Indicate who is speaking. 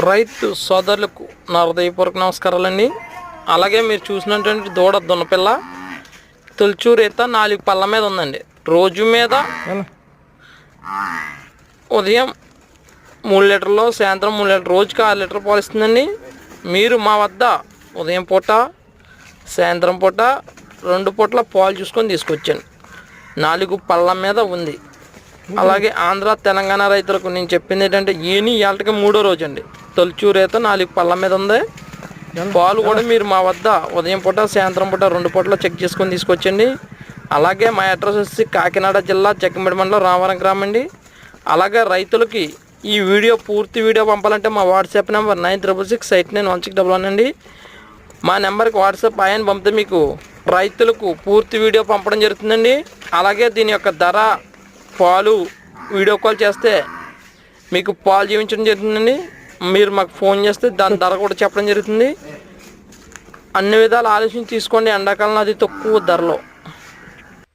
Speaker 1: రైతు సోదరులకు నా హృదయపూర్వక నమస్కారాలండి. అలాగే మీరు చూసినటువంటి దూడ దున్నపిల్ల తొలిచూరేత 4 పళ్ళ మీద ఉందండి. రోజు మీద ఉదయం 3 లీటర్లు, సాయంత్రం 3 లీటర్, రోజుకి 6 లీటర్ పాలు ఇస్తుందండి. మీరు మా వద్ద ఉదయం పూట, సాయంత్రం పూట 2 పూటల పాలు చూసుకొని తీసుకొచ్చాను. 4 పళ్ళ మీద ఉంది. అలాగే ఆంధ్ర తెలంగాణ రైతులకు నేను చెప్పింది ఏంటంటే ఇవాళకి 3వ రోజు అండి. తొలిచూరేత 4 పళ్ళ మీద ఉంది. పాలు కూడా మీరు మా వద్ద ఉదయం పూట, సాయంత్రం పూట 2 పూటల చెక్ చేసుకొని తీసుకొచ్చండి. అలాగే మా అడ్రస్ వచ్చి కాకినాడ జిల్లా జగ్గంపేట మండలం రామవరం గ్రామం అండి. అలాగే రైతులకి ఈ వీడియో పూర్తి వీడియో పంపాలంటే మా వాట్సాప్ నెంబర్ 9666891611 అండి. మా నెంబర్కి వాట్సాప్ ఆయన పంపితే మీకు రైతులకు పూర్తి వీడియో పంపడం జరుగుతుందండి. అలాగే దీని యొక్క ధర, పాలు వీడియో కాల్ చేస్తే మీకు పాలు చూపించడం జరుగుతుందండి. మీరు మాకు ఫోన్ చేస్తే దాని ధర కూడా చెప్పడం జరుగుతుంది. అన్ని విధాలు ఆలోచించి తీసుకోండి. ఎండాకాలం అది తక్కువ ధరలో